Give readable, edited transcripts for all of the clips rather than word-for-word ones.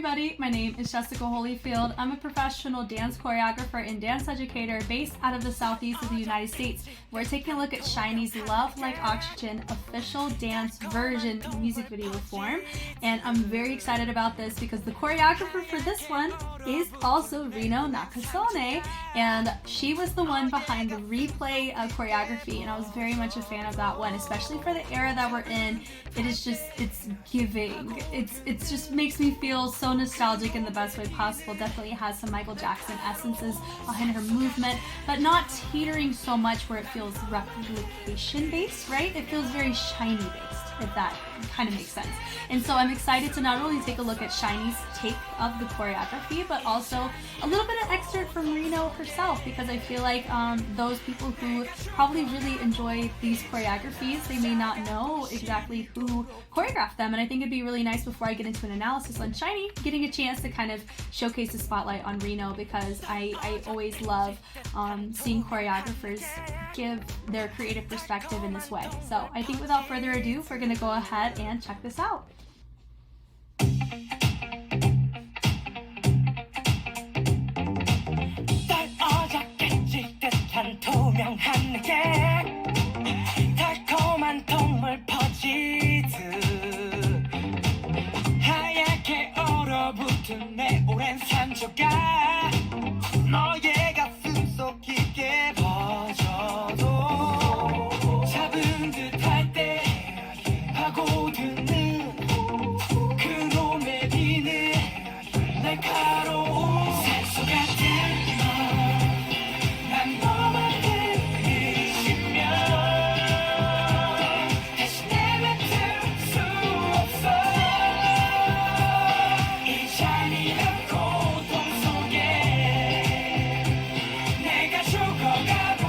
everybody, my name is Jessica Holyfield. I'm a professional dance choreographer and dance educator based out of the southeast of the United States. We're taking a look at SHINee's Love Like Oxygen official dance version music video form, and I'm very excited about this because the choreographer for this one is also RINO Nakasone, and she was the one behind the replay choreography, and I was very much a fan of that one, especially for the era that we're in. It is just, it's giving. It just makes me feel so nostalgic in the best way possible. Definitely has some Michael Jackson essences behind her movement, but not teetering so much where it feels replication based, right? It feels very SHINee based, if that kind of makes sense. And so I'm excited to not only take a look at SHINee's take of the choreography, but also a little bit of excerpt from RINO herself, because I feel like those people who probably really enjoy these choreographies, they may not know exactly who choreographed them, and I think it'd be really nice before I get into an analysis on SHINee, getting a chance to kind of showcase the spotlight on RINO, because I always love seeing choreographers give their creative perspective in this way. So I think without further ado, we're going to go ahead and check this out. 달콤한 동물 퍼지듯 하얗게 얼어붙은 내 오랜 산조각 너의 가슴 속 깊게 퍼져도 잡은 듯할 때 파고드는 그놈의 비는 날카로운 산소 같은 난 너만을 의심며 다시 내뱉을 수 없어 이 잔인한 고통 속에 내가 죽어가고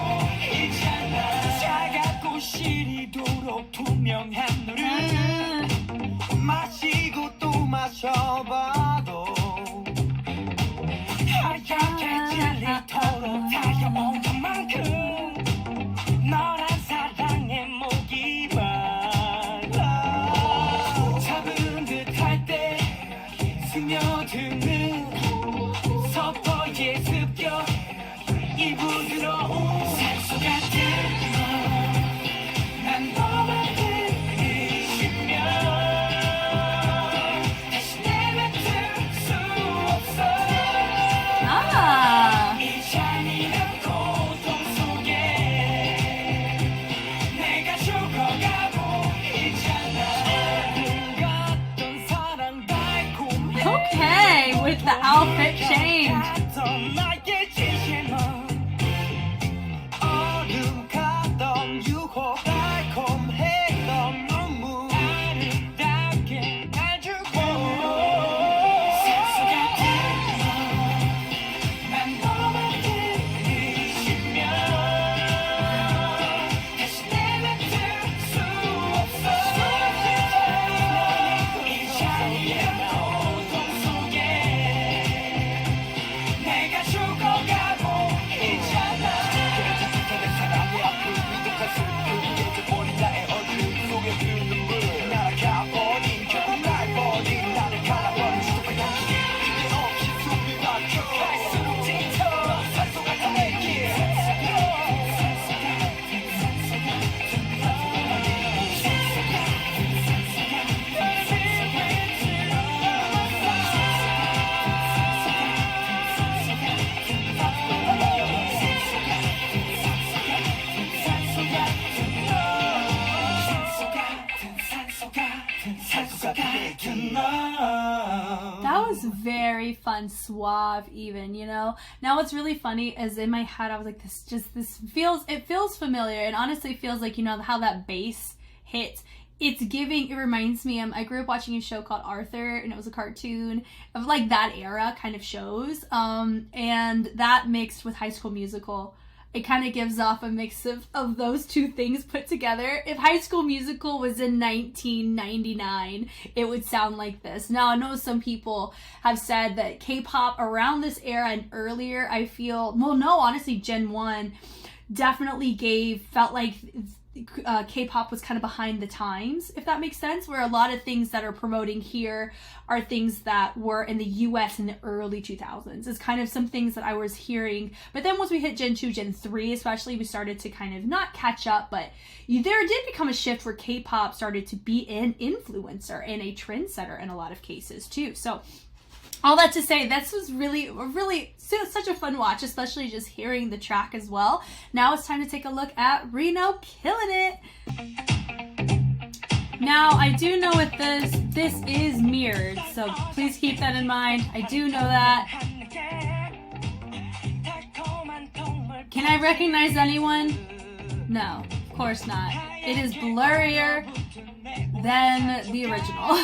있잖아 차갑고 시리도록 투명한 너를 마시고 또 마셔봐도 하얗게 질리도록 달려온 것만큼 너란 사랑의 목이 말라 잡은 듯할 때 스며드는 서서히 습격 이 부드러운 산소 같은 난 너만을 의심며 다시 내뱉을 수 없어 이 잔인한 고통 속에 내가 죽어가고 있잖아 같던 사랑 달콤해 Okay, with the outfit change. 같던 나의 진심은 얼음 같던 유혹 달콤했던 눈물 아름답게 날 주고 산소 같은 난 너만을 의심며 다시 내뱉을 수 없어 이 잔인한 고통 속에 내가 죽어가고 있잖아 그래도 사랑의 아픔 위독한 슬픔 잊어버린 나의 얼굴 속에 그 눈물 날아가버린 결국 날 버린 나를 갈아버린 수도한 향기 그게 없이 숨이 막혀 갈수록 짙어 산소 같은 내길 That was very fun, suave even, you know? Now what's really funny is in my head I was like, it feels familiar, and honestly it feels like, you know, how that bass hit. It reminds me, I grew up watching a show called Arthur, and it was a cartoon of like that era kind of shows, and that mixed with High School Musical. It kind of gives off a mix of those two things put together. If High School Musical was in 1999, it would sound like this. Now, I know some people have said that K-pop around this era and earlier, I feel, well, no, honestly, Gen 1 definitely felt like K-pop was kind of behind the times, if that makes sense, where a lot of things that are promoting here are things that were in the US in the early 2000s. It's kind of some things that I was hearing, but then once we hit Gen 2, Gen 3 especially, we started to kind of not catch up, but there did become a shift where K-pop started to be an influencer and a trendsetter in a lot of cases too. So all that to say, this was really such a fun watch, especially just hearing the track as well. Now it's time to take a look at RINO killing it. Now, I do know with this is mirrored, so please keep that in mind. I do know that. Can I recognize anyone? No, of course not. It is blurrier than the original.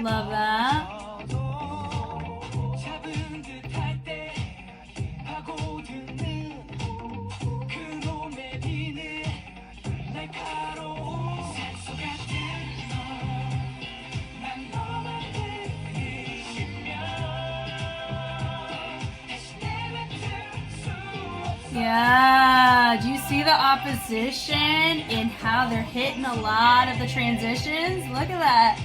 Love that. Yeah, do you see the opposition and how they're hitting a lot of the transitions? Look at that.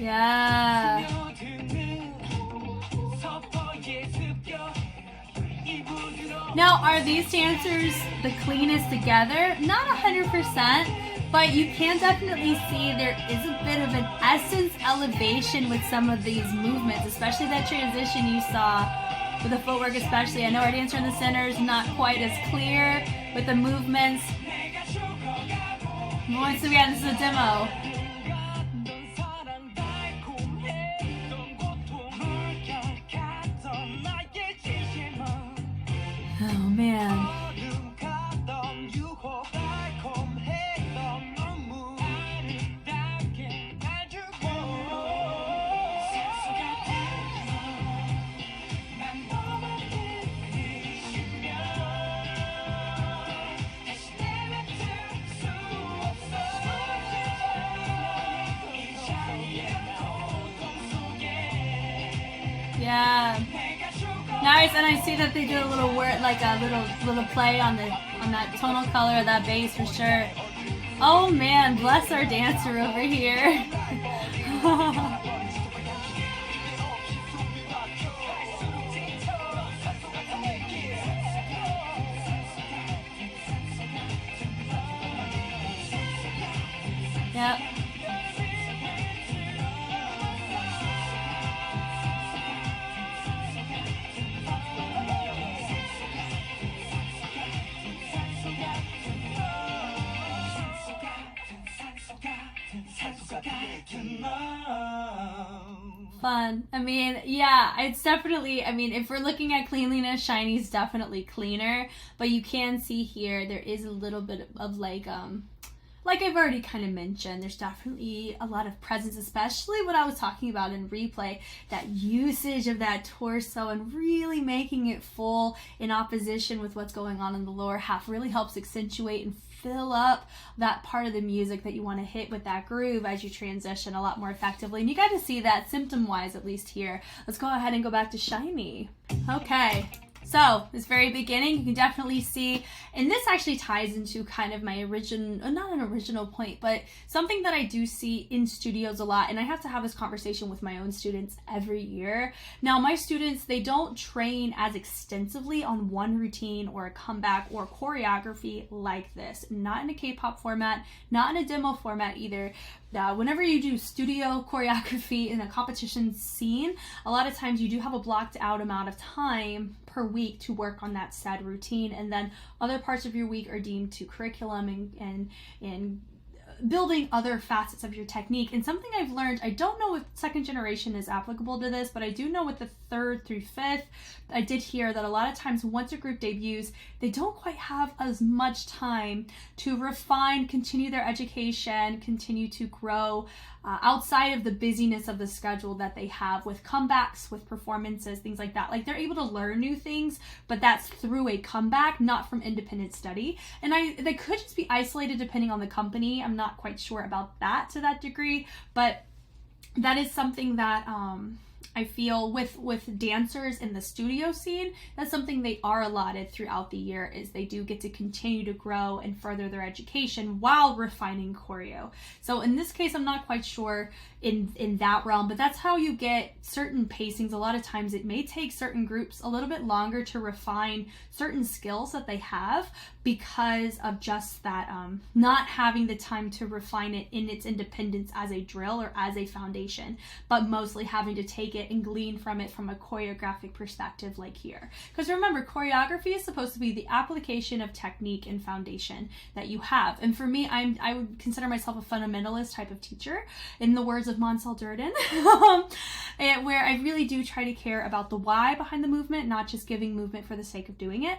Yeah. Now, are these dancers the cleanest together? Not 100%, but you can definitely see there is a bit of an essence elevation with some of these movements, especially that transition you saw with the footwork especially. I know our dancer in the center is not quite as clear with the movements. Once again, this is a demo. Oh man. Yeah. Nice, and I see that they did a little word, like a little play on that tonal color of that bass for sure. Oh man, bless our dancer over here. Yep. Fun. I mean, yeah, it's definitely, I mean, if we're looking at cleanliness, SHINee's definitely cleaner, but you can see here there is a little bit of like I've already kind of mentioned, there's definitely a lot of presence, especially what I was talking about in replay, that usage of that torso and really making it full in opposition with what's going on in the lower half really helps accentuate and fill up that part of the music that you want to hit with that groove as you transition a lot more effectively. And you got to see that symptom-wise, at least here. Let's go ahead and go back to SHINee. Okay. So, this very beginning, you can definitely see, and this actually ties into kind of my original, not an original point, but something that I do see in studios a lot, and I have to have this conversation with my own students every year. Now, my students, they don't train as extensively on one routine or a comeback or choreography like this. Not in a K-pop format, not in a demo format either. Whenever you do studio choreography in a competition scene, a lot of times you do have a blocked out amount of time per week to work on that said routine, and then other parts of your week are deemed to curriculum and building other facets of your technique. And something I've learned, I don't know if second generation is applicable to this, but I do know with the third through fifth, I did hear that a lot of times once a group debuts, they don't quite have as much time to refine, continue their education, continue to grow outside of the busyness of the schedule that they have with comebacks, with performances, things like that. Like, they're able to learn new things, but that's through a comeback, not from independent study. And they could just be isolated depending on the company. I'm not quite sure about that to that degree, but that is something that I feel with dancers in the studio scene, that's something they are allotted throughout the year, is they do get to continue to grow and further their education while refining choreo. So in this case, I'm not quite sure in that realm, but that's how you get certain pacings. A lot of times it may take certain groups a little bit longer to refine certain skills that they have because of just that not having the time to refine it in its independence as a drill or as a foundation, but mostly having to take it and glean from it from a choreographic perspective, like here. Because remember, choreography is supposed to be the application of technique and foundation that you have. And for me, I would consider myself a fundamentalist type of teacher, in the words of Mansell Durden, where I really do try to care about the why behind the movement, not just giving movement for the sake of doing it.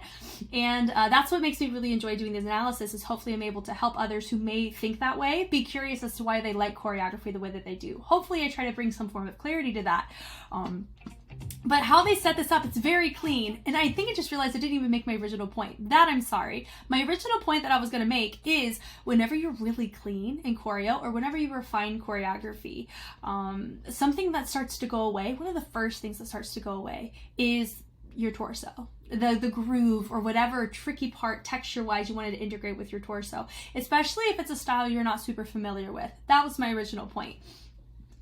And that's what makes me really enjoy doing this analysis, is hopefully I'm able to help others who may think that way be curious as to why they like choreography the way that they do. Hopefully I try to bring some form of clarity to that. But how they set this up, it's very clean. And I think I just realized I didn't even make my original point. That I'm sorry. My original point that I was going to make is whenever you're really clean in choreo, or whenever you refine choreography, something that starts to go away, one of the first things that starts to go away is your torso. The groove, or whatever tricky part texture-wise you wanted to integrate with your torso. Especially if it's a style you're not super familiar with. That was my original point.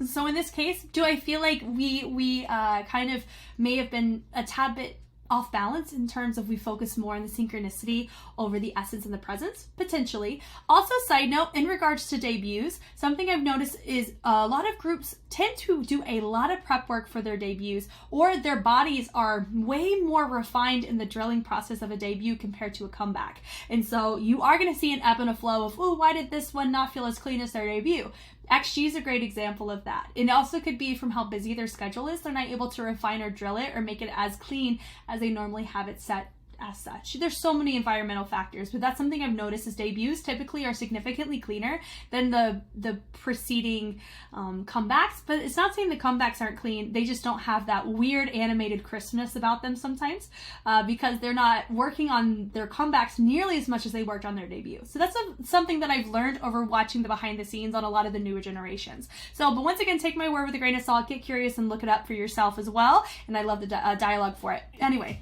So in this case, do I feel like we kind of may have been a tad bit off balance in terms of we focus more on the synchronicity over the essence and the presence? Potentially. Also, side note, in regards to debuts, something I've noticed is a lot of groups tend to do a lot of prep work for their debuts, or their bodies are way more refined in the drilling process of a debut compared to a comeback. And so you are going to see an ebb and a flow of, oh, why did this one not feel as clean as their debut? XG is a great example of that. It also could be from how busy their schedule is. They're not able to refine or drill it or make it as clean as they normally have it set as such. There's so many environmental factors, but that's something I've noticed is debuts typically are significantly cleaner than the preceding comebacks. But it's not saying the comebacks aren't clean. They just don't have that weird animated crispness about them sometimes because they're not working on their comebacks nearly as much as they worked on their debut. So that's something that I've learned over watching the behind the scenes on a lot of the newer generations. So, but once again, take my word with a grain of salt, get curious and look it up for yourself as well. And I love the dialogue for it. Anyway.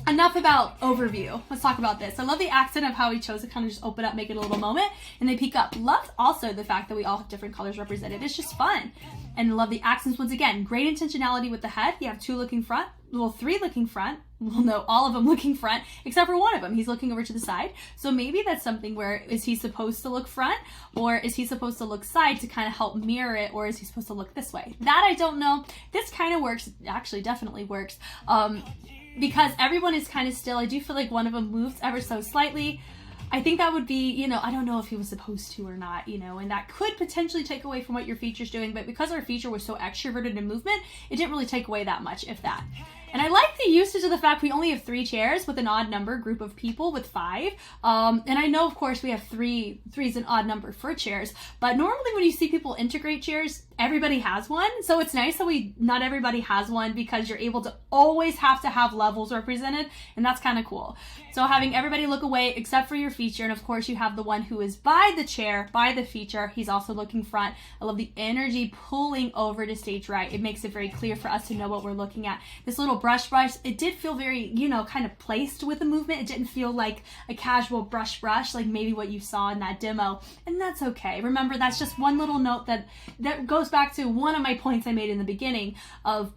Enough about overview. Let's talk about this. I love the accent of how he chose to kind of just open up, make it a little moment, and they peek up. Love also the fact that we all have different colors represented. It's just fun. And love the accents once again. Great intentionality with the head. You have 2 looking front. Well, 3 looking front. Well, no, all of them looking front, except for one of them. He's looking over to the side. So maybe that's something where, is he supposed to look front, or is he supposed to look side to kind of help mirror it, or is he supposed to look this way? That I don't know. This kind of works. Actually, definitely works. Because everyone is kind of still. I do feel like one of them moves ever so slightly. I think that would be, I don't know if he was supposed to or not, and that could potentially take away from what your feature's doing, but because our feature was so extroverted in movement, it didn't really take away that much, if that. And I like the usage of the fact we only have 3 chairs with an odd number group of people with 5. And I know, of course, we have 3 is an odd number for chairs, but normally when you see people integrate chairs, everybody has one. So it's nice that not everybody has one, because you're able to always have to have levels represented, and that's kind of cool. So having everybody look away except for your feature, and of course you have the one who is by the chair, by the feature, he's also looking front. I love the energy pulling over to stage right. It makes it very clear for us to know what we're looking at. This little brush, it did feel very, kind of placed with the movement. It didn't feel like a casual brush, like maybe what you saw in that demo, and that's okay. Remember, that's just one little note that goes back to one of my points I made in the beginning of,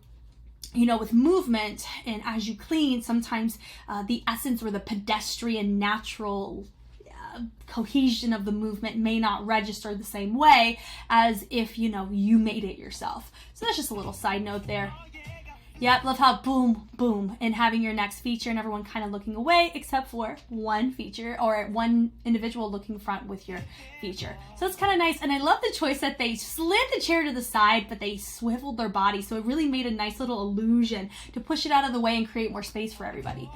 with movement, and as you clean, sometimes the essence or the pedestrian natural cohesion of the movement may not register the same way as if, you made it yourself. So that's just a little side note there. Yep, love how boom, boom, and having your next feature and everyone kind of looking away except for one feature or one individual looking front with your feature. So it's kind of nice, and I love the choice that they slid the chair to the side, but they swiveled their body, so it really made a nice little illusion to push it out of the way and create more space for everybody.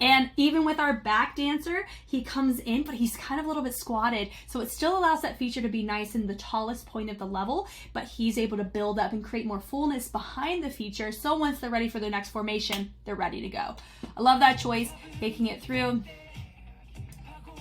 And even with our back dancer, he comes in, but he's kind of a little bit squatted. So it still allows that feature to be nice in the tallest point of the level, but he's able to build up and create more fullness behind the feature. So once they're ready for their next formation, they're ready to go. I love that choice, making it through.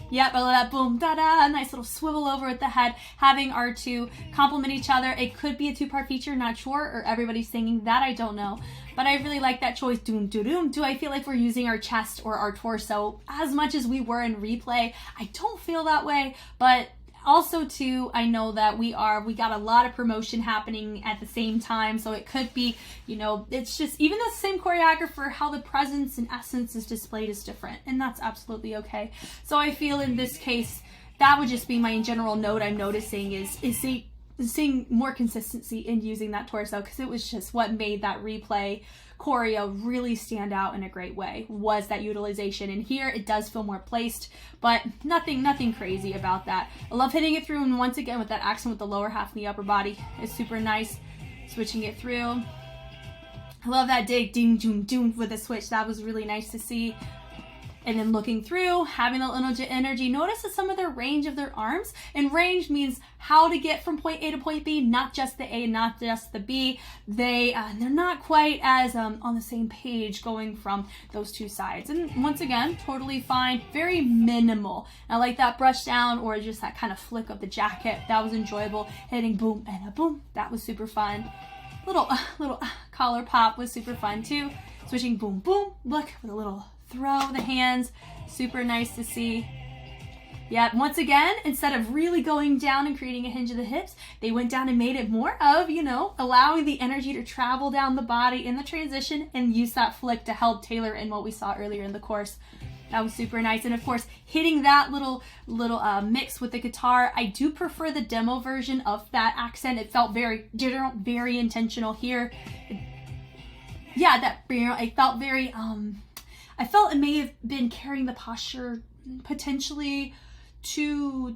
Yep, I love that, boom, da-da, nice little swivel over at the head, having our two complement each other. It could be a two-part feature, not sure, or everybody's singing that, I don't know. But I really like that choice, doom, doom, doom. Do I feel like we're using our chest or our torso as much as we were in replay? I don't feel that way, but also too, I know that we got a lot of promotion happening at the same time, so it could be, you know, it's just, even the same choreographer, how the presence and essence is displayed is different, and that's absolutely okay. So I feel in this case, that would just be my general note I'm noticing is seeing more consistency in using that torso, because it was just what made that replay choreo really stand out in a great way, was that utilization. And here it does feel more placed, but nothing crazy about that. I love hitting it through, and once again with that accent with the lower half and the upper body is super nice. Switching it through. I love that dig, ding, doom, doom with the switch. That was really nice to see. And then looking through, having a little energy. Notice that some of their range of their arms, and range means how to get from point A to point B, not just the A, not just the B. They're not quite as on the same page going from those two sides. And once again, totally fine, very minimal. I like that brush down or just that kind of flick of the jacket. That was enjoyable. Hitting boom and a boom, that was super fun. Little collar pop was super fun too. Switching boom, boom, look, with a little throw the hands, super nice to see. Yeah, once again, instead of really going down and creating a hinge of the hips, they went down and made it more of, you know, allowing the energy to travel down the body in the transition and use that flick to help tailor in what we saw earlier in the course. That was super nice. And of course, hitting that little mix with the guitar. I do prefer the demo version of that accent. It felt very general, very intentional here. Yeah, it felt very, I felt it may have been carrying the posture potentially too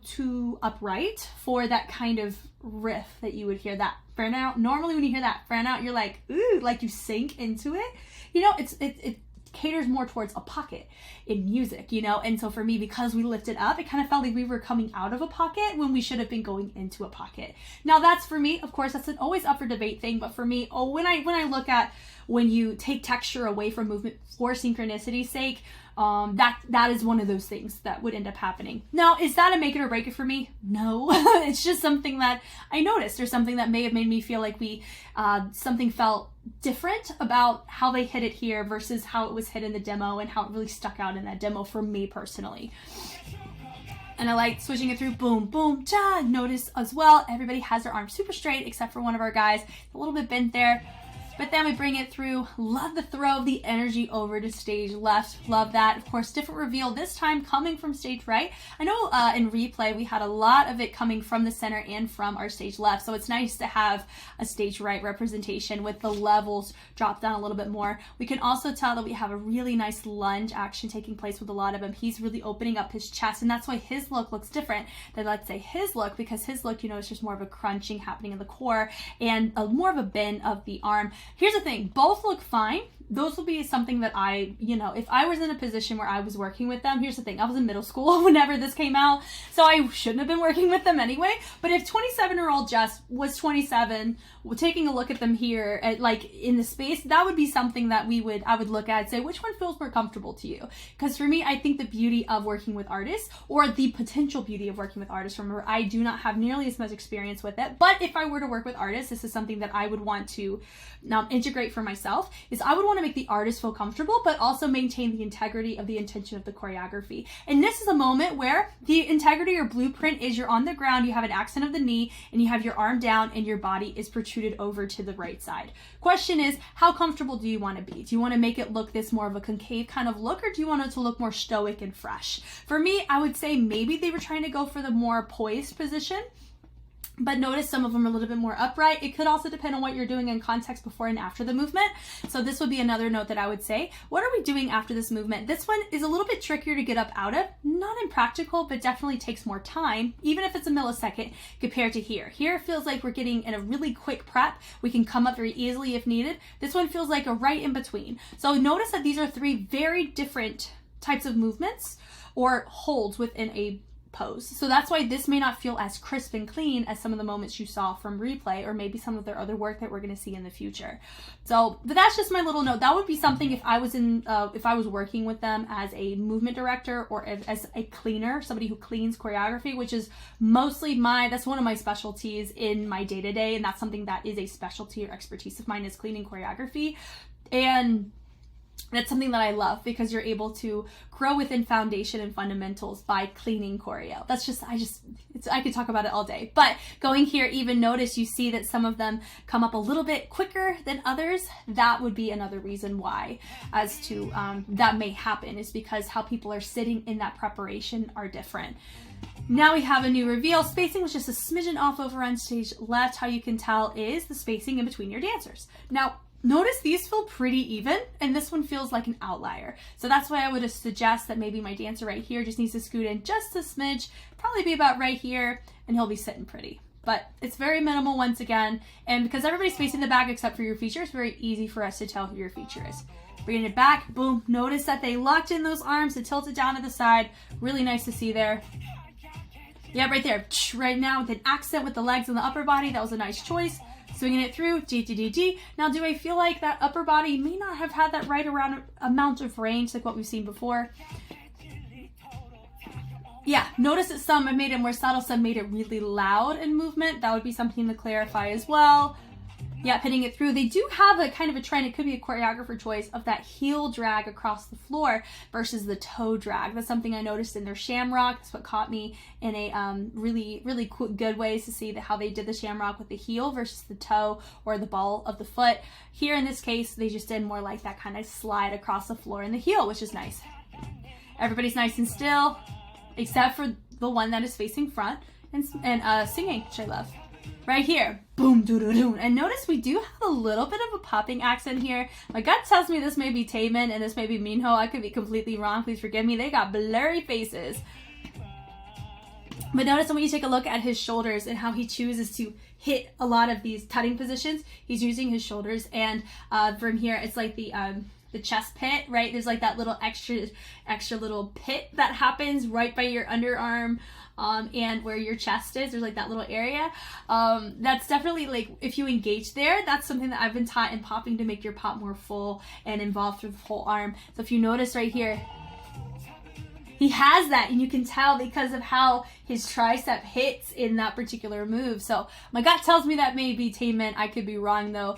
upright for that kind of riff that you would hear that fran out. Normally when you hear that fran out, you're like, ooh, like you sink into it. You know, it caters more towards a pocket in music, you know? And so for me, because we lifted up, it kind of felt like we were coming out of a pocket when we should have been going into a pocket. Now that's for me, of course, that's an always up for debate thing, but for me, when I look at when you take texture away from movement for synchronicity's sake, that is one of those things that would end up happening. Now, is that a make it or break it for me? No, it's just something that I noticed, or something that may have made me feel like something felt different about how they hit it here versus how it was hit in the demo and how it really stuck out in that demo for me personally. And I like switching it through, boom, boom, cha. Notice as well, everybody has their arms super straight except for one of our guys, a little bit bent there. But then we bring it through. Love the throw of the energy over to stage left. Love that. Of course, different reveal this time coming from stage right. I know in replay we had a lot of it coming from the center and from our stage left. So it's nice to have a stage right representation with the levels dropped down a little bit more. We can also tell that we have a really nice lunge action taking place with a lot of him. He's really opening up his chest, and that's why his look looks different than, let's say, his look, because his look, you know, is just more of a crunching happening in the core and more of a bend of the arm. Here's the thing, both look fine. Those will be something that if I was in a position where I was working with them, here's the thing, I was in middle school whenever this came out, so I shouldn't have been working with them anyway. But if 27-year-old Jess was 27, taking a look at them here at in the space, that would be something that I would look at and say, which one feels more comfortable to you? Because for me, I think the beauty of working with artists, or the potential beauty of working with artists, remember, I do not have nearly as much experience with it, but if I were to work with artists, this is something that I would want to integrate for myself, is I would want to make the artist feel comfortable, but also maintain the integrity of the intention of the choreography. And this is a moment where the integrity or blueprint is you're on the ground, you have an accent of the knee, and you have your arm down, and your body is protruded over to the right side. Question is, how comfortable do you want to be? Do you want to make it look this more of a concave kind of look, or do you want it to look more stoic and fresh? For me, I would say maybe they were trying to go for the more poised position, but notice some of them are a little bit more upright. It could also depend on what you're doing in context before and after the movement. So this would be another note that I would say. What are we doing after this movement? This one is a little bit trickier to get up out of. Not impractical, but definitely takes more time, even if it's a millisecond compared to here. Here it feels like we're getting in a really quick prep. We can come up very easily if needed. This one feels like a right in between. So notice that these are three very different types of movements or holds within a pose. So that's why this may not feel as crisp and clean as some of the moments you saw from replay, or maybe some of their other work that we're going to see in the future. So, but that's just my little note. That would be something if I was working with them as a movement director or as a cleaner, somebody who cleans choreography, which is mostly that's one of my specialties in my day-to-day, and that's something that is a specialty or expertise of mine, is cleaning choreography. And that's something that I love, because you're able to grow within foundation and fundamentals by cleaning choreo. That's just, I could talk about it all day. But going here, even notice you see that some of them come up a little bit quicker than others. That would be another reason why, as to that may happen, is because how people are sitting in that preparation are different. Now we have a new reveal. Spacing was just a smidgen off over on stage left. How you can tell is the spacing in between your dancers. Now, notice these feel pretty even, and this one feels like an outlier. So that's why I would suggest that maybe my dancer right here just needs to scoot in just a smidge, probably be about right here, and he'll be sitting pretty. But it's very minimal once again, and because everybody's facing the back except for your feature, it's very easy for us to tell who your feature is. Bringing it back, boom, notice that they locked in those arms to tilt it down to the side. Really nice to see there. Yeah, right there. Right now with an accent with the legs and the upper body, that was a nice choice. Swinging it through, G, G, G, G. Now, do I feel like that upper body may not have had that right around amount of range like what we've seen before? Yeah, notice that some made it more subtle, some made it really loud in movement. That would be something to clarify as well. Yeah, hitting it through. They do have a kind of a trend, it could be a choreographer choice, of that heel drag across the floor versus the toe drag. That's something I noticed in their shamrock. That's what caught me in a really, really cool, good ways to see how they did the shamrock with the heel versus the toe or the ball of the foot. Here in this case, they just did more like that kind of slide across the floor in the heel, which is nice. Everybody's nice and still, except for the one that is facing front and singing, which I love. Right here, boom, doo doo doo. And notice we do have a little bit of a popping accent here. My gut tells me this may be Taemin and this may be Minho. I could be completely wrong. Please forgive me. They got blurry faces. But notice when you take a look at his shoulders and how he chooses to hit a lot of these tutting positions, he's using his shoulders. And from here, it's like the chest pit, right? There's like that little extra little pit that happens right by your underarm. And where your chest is, there's like that little area. That's definitely like, if you engage there, that's something that I've been taught in popping to make your pop more full and involved through the whole arm. So if you notice right here, he has that, and you can tell because of how his tricep hits in that particular move. So my gut tells me that may be Taemin. I could be wrong though.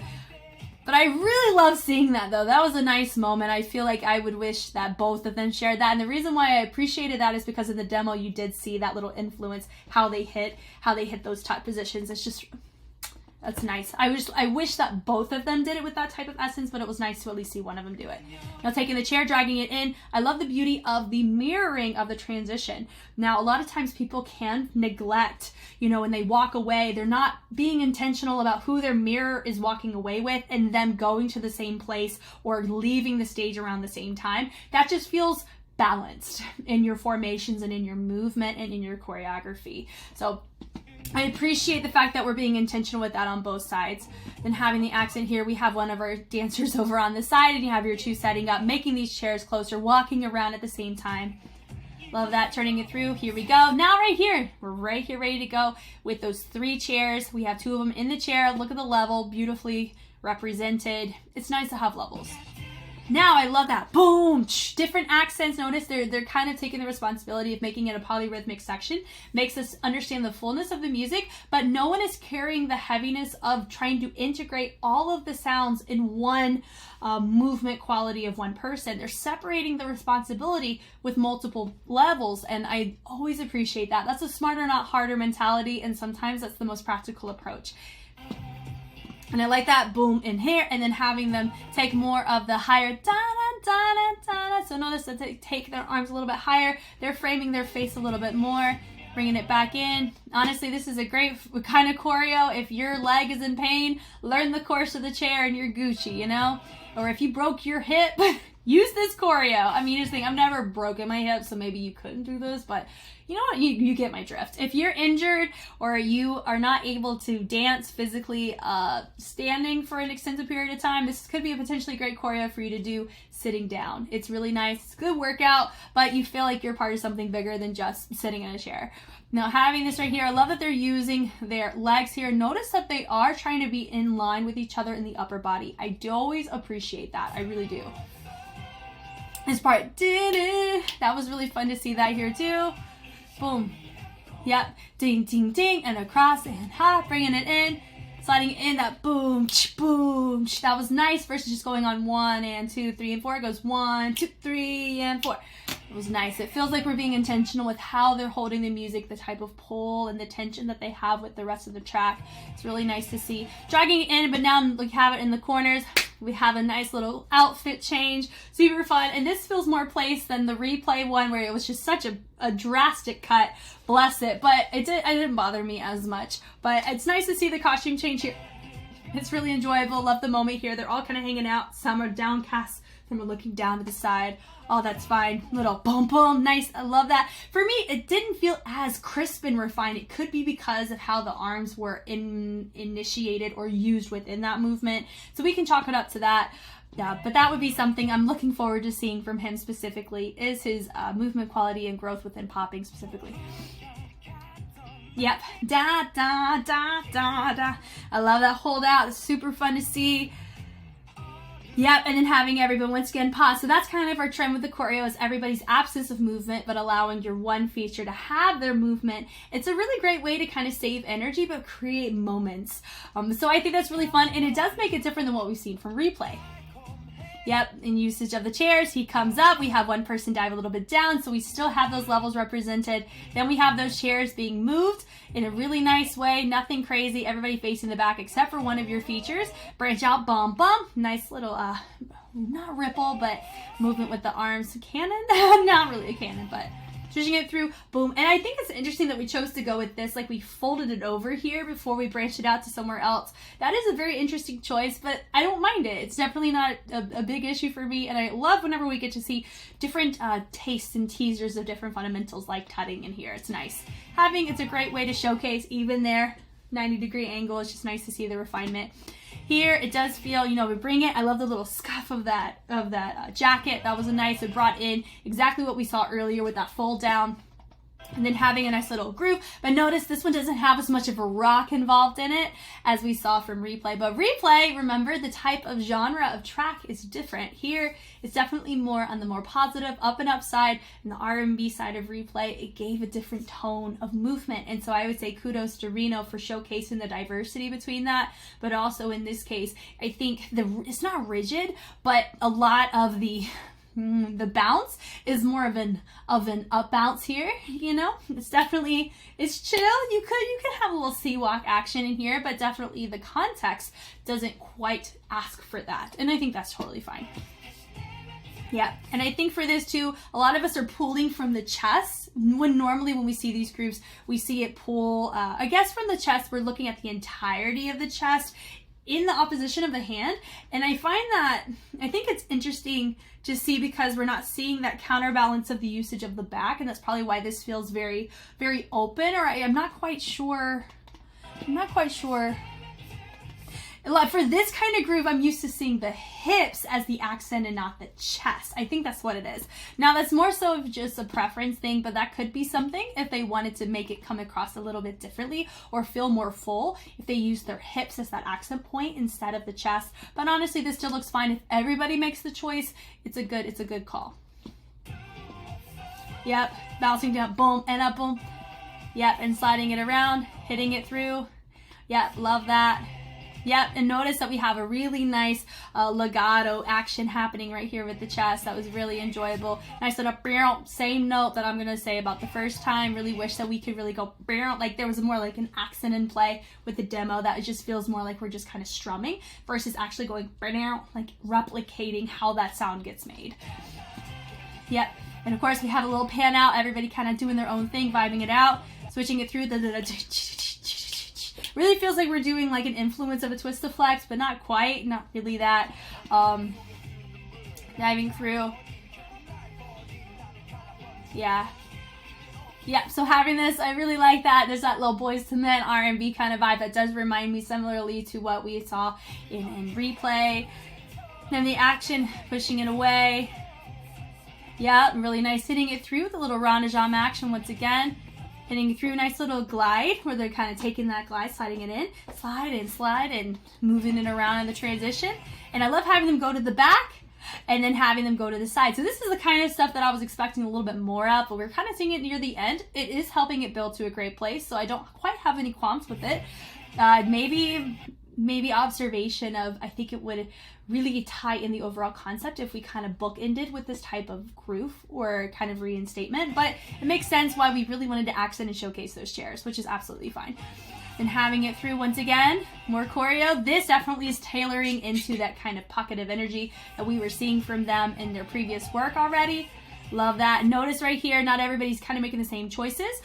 But I really love seeing that though. That was a nice moment. I feel like I would wish that both of them shared that. And the reason why I appreciated that is because in the demo you did see that little influence, how they hit those top positions. It's just, that's nice. I wish that both of them did it with that type of essence, but it was nice to at least see one of them do it. Now taking the chair, dragging it in. I love the beauty of the mirroring of the transition. Now a lot of times people can neglect, when they walk away, they're not being intentional about who their mirror is walking away with and them going to the same place or leaving the stage around the same time. That just feels balanced in your formations and in your movement and in your choreography. So I appreciate the fact that we're being intentional with that on both sides. Then having the accent here, we have one of our dancers over on the side, and you have your two setting up, making these chairs closer, walking around at the same time. Love that, turning it through. Here we go. Now right here, we're right here ready to go with those 3 chairs. We have 2 of them in the chair. Look at the level, beautifully represented. It's nice to have levels. Now I love that. Boom! Different accents. Notice they're kind of taking the responsibility of making it a polyrhythmic section. Makes us understand the fullness of the music, but no one is carrying the heaviness of trying to integrate all of the sounds in one movement quality of one person. They're separating the responsibility with multiple levels, and I always appreciate that. That's a smarter, not harder mentality, and sometimes that's the most practical approach. And I like that boom in here, and then having them take more of the higher da-da-da-da-da. So notice that they take their arms a little bit higher. They're framing their face a little bit more, bringing it back in. Honestly, this is a great kind of choreo. If your leg is in pain, learn the course of the chair and you're Gucci, Or if you broke your hip, use this choreo. I mean, you just think, I've never broken my hip, so maybe you couldn't do this, but you know what? You get my drift. If you're injured or you are not able to dance physically standing for an extended period of time, this could be a potentially great choreo for you to do sitting down. It's really nice. It's a good workout, but you feel like you're part of something bigger than just sitting in a chair. Now, having this right here, I love that they're using their legs here. Notice that they are trying to be in line with each other in the upper body. I do always appreciate that. I really do. This part, that was really fun to see that here too. Boom. Yep. Ding, ding, ding. And across and hop, bringing it in. Sliding in that boom, boom. That was nice versus just going on 1 and 2, 3 and 4. It goes 1, 2, 3 and 4. It was nice. It feels like we're being intentional with how they're holding the music, the type of pull and the tension that they have with the rest of the track. It's really nice to see. Dragging it in, but now we have it in the corners. We have a nice little outfit change. Super fun. And this feels more placed than the replay one where it was just such a drastic cut. Bless it. But it didn't bother me as much. But it's nice to see the costume change here. It's really enjoyable. Love the moment here. They're all kind of hanging out. Some are downcast. Some are looking down to the side. Oh, that's fine. Little boom, boom. Nice. I love that. For me, it didn't feel as crisp and refined. It could be because of how the arms were initiated or used within that movement. So we can chalk it up to that. Yeah, but that would be something I'm looking forward to seeing from him specifically, is his movement quality and growth within popping specifically. Yep. Da, da, da, da, da. I love that hold out. It's super fun to see. Yep, and then having everyone once again pause. So that's kind of our trend with the choreo, is everybody's absence of movement, but allowing your one feature to have their movement. It's a really great way to kind of save energy, but create moments. So I think that's really fun, and it does make it different than what we've seen from replay. Yep, in usage of the chairs, he comes up, we have one person dive a little bit down, so we still have those levels represented. Then we have those chairs being moved in a really nice way, nothing crazy, everybody facing the back except for one of your features. Branch out, bum, bum, nice little, not ripple, but movement with the arms. Cannon? Not really a cannon, but switching it through, boom. And I think it's interesting that we chose to go with this, like we folded it over here before we branched it out to somewhere else. That is a very interesting choice, but I don't mind it. It's definitely not a big issue for me, and I love whenever we get to see different tastes and teasers of different fundamentals like tutting in here. It's nice. It's a great way to showcase even their 90-degree angle. It's just nice to see the refinement. Here, it does feel, we bring it. I love the little scuff of that jacket. That was nice. It brought in exactly what we saw earlier with that fold down. And then having a nice little groove. But notice this one doesn't have as much of a rock involved in it as we saw from replay. But replay, remember, the type of genre of track is different. Here, it's definitely more on the more positive up and up side, and the R&B side of replay, it gave a different tone of movement. And so I would say kudos to RINO for showcasing the diversity between that. But also in this case, I think it's not rigid, but a lot of the bounce is more of an up bounce here, It's definitely, it's chill. You could have a little sea-walk action in here, but definitely the context doesn't quite ask for that. And I think that's totally fine. Yeah, and I think for this too, a lot of us are pulling from the chest. Normally when we see these groups, we see it pull, I guess from the chest, we're looking at the entirety of the chest in the opposition of the hand. And I think it's interesting to see because we're not seeing that counterbalance of the usage of the back, and that's probably why this feels very, very open, or I'm not quite sure. For this kind of groove, I'm used to seeing the hips as the accent and not the chest. I think that's what it is. Now, that's more so of just a preference thing, but that could be something if they wanted to make it come across a little bit differently or feel more full, if they use their hips as that accent point instead of the chest. But honestly, this still looks fine. If everybody makes the choice, it's a good call. Yep, bouncing down, boom, and up, boom. Yep, and sliding it around, hitting it through. Yep, love that. Yep, and notice that we have a really nice legato action happening right here with the chest. That was really enjoyable. Nice little same note that I'm going to say about the first time. Really wish that we could really go like there was more like an accent in play with the demo, that it just feels more like we're just kind of strumming versus actually going like replicating how that sound gets made. Yep, and of course we have a little pan out, everybody kind of doing their own thing, vibing it out, switching it through really feels like we're doing like an influence of a twist of flex, but not quite, not really that. Diving through. Yeah. Yep, so having this, I really like that. There's that little Boyz II Men R&B kind of vibe that does remind me similarly to what we saw in Replay. Then the action, pushing it away. Yeah, really nice hitting it through with a little rondejam action once again. Hitting through, nice little glide where they're kind of taking that glide, sliding it in, slide, and moving it around in the transition. And I love having them go to the back and then having them go to the side. So this is the kind of stuff that I was expecting a little bit more of, but we're kind of seeing it near the end. It is helping it build to a great place, so I don't quite have any qualms with it. Maybe observation of, I think it would really tie in the overall concept if we kind of bookended with this type of groove or kind of reinstatement, but it makes sense why we really wanted to accent and showcase those chairs, which is absolutely fine. And having it through once again, more choreo. This definitely is tailoring into that kind of pocket of energy that we were seeing from them in their previous work already. Love that. Notice right here, not everybody's kind of making the same choices.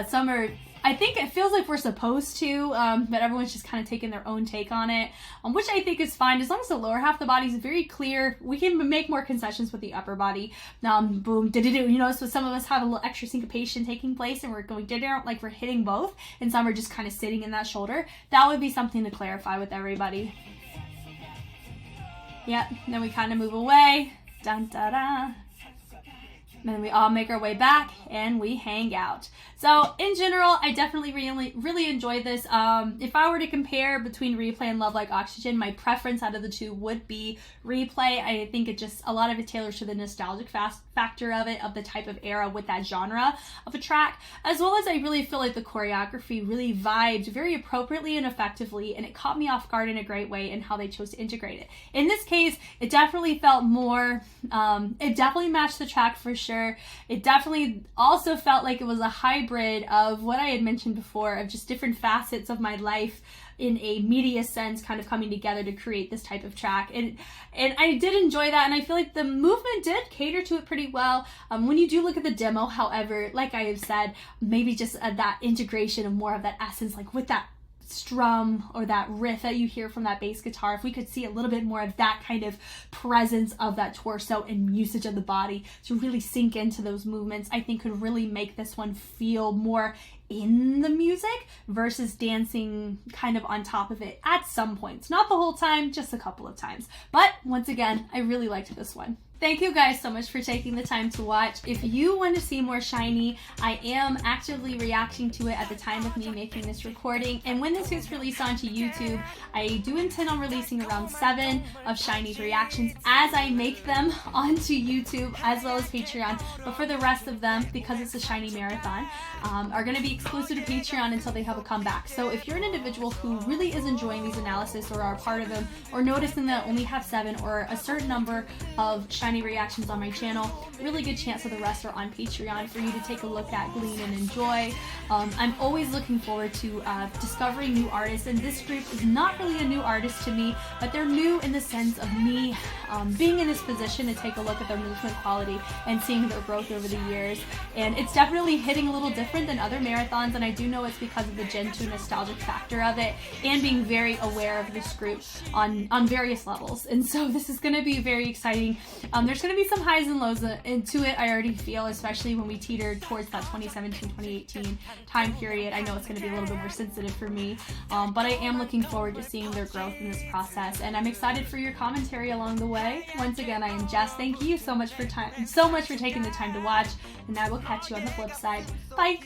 Some are, I think it feels like we're supposed to, but everyone's just kind of taking their own take on it, which I think is fine. As long as the lower half of the body is very clear, we can make more concessions with the upper body. Boom, you notice so some of us have a little extra syncopation taking place and we're going like we're hitting both, and some are just kind of sitting in that shoulder. That would be something to clarify with everybody. Yep, then we kind of move away. Dun, da, da. And then we all make our way back and we hang out. So in general, I definitely really enjoyed this. If I were to compare between Replay and Love Like Oxygen, my preference out of the two would be Replay. I think it just, a lot of it tailors to the nostalgic factor of it, of the type of era with that genre of a track, as well as I really feel like the choreography really vibed very appropriately and effectively, and it caught me off guard in a great way in how they chose to integrate it. In this case, it definitely felt more, it definitely matched the track for sure. It definitely also felt like it was a hybrid of what I had mentioned before, of just different facets of my life in a media sense kind of coming together to create this type of track, and I did enjoy that, and I feel like the movement did cater to it pretty well. When you do look at the demo, however, like I have said, maybe just that integration of more of that essence, like with that strum or that riff that you hear from that bass guitar, if we could see a little bit more of that kind of presence of that torso and usage of the body to really sink into those movements, I think could really make this one feel more in the music versus dancing kind of on top of it at some points. Not the whole time, just a couple of times. But once again, I really liked this one. Thank you guys so much for taking the time to watch. If you want to see more SHINee, I am actively reacting to it at the time of me making this recording. And when this gets released onto YouTube, I do intend on releasing around 7 of SHINee's reactions as I make them onto YouTube as well as Patreon. But for the rest of them, because it's a SHINee marathon, are going to be exclusive to Patreon until they have a comeback. So if you're an individual who really is enjoying these analysis or are a part of them, or noticing that I only have 7 or a certain number of SHINee reactions on my channel, really good chance of the rest are on Patreon for you to take a look at, glean, and enjoy. I'm always looking forward to discovering new artists, and this group is not really a new artist to me, but they're new in the sense of me being in this position to take a look at their movement quality and seeing their growth over the years. And it's definitely hitting a little different than other marathons, and I do know it's because of the Gen 2 nostalgic factor of it and being very aware of this group on various levels. And so this is going to be very exciting. There's going to be some highs and lows into it, I already feel, especially when we teeter towards that 2017-2018 time period. I know it's going to be a little bit more sensitive for me, but I am looking forward to seeing their growth in this process, and I'm excited for your commentary along the way. Once again, I am Jess. Thank you so much for taking the time to watch, and I will catch you on the flip side. Bye!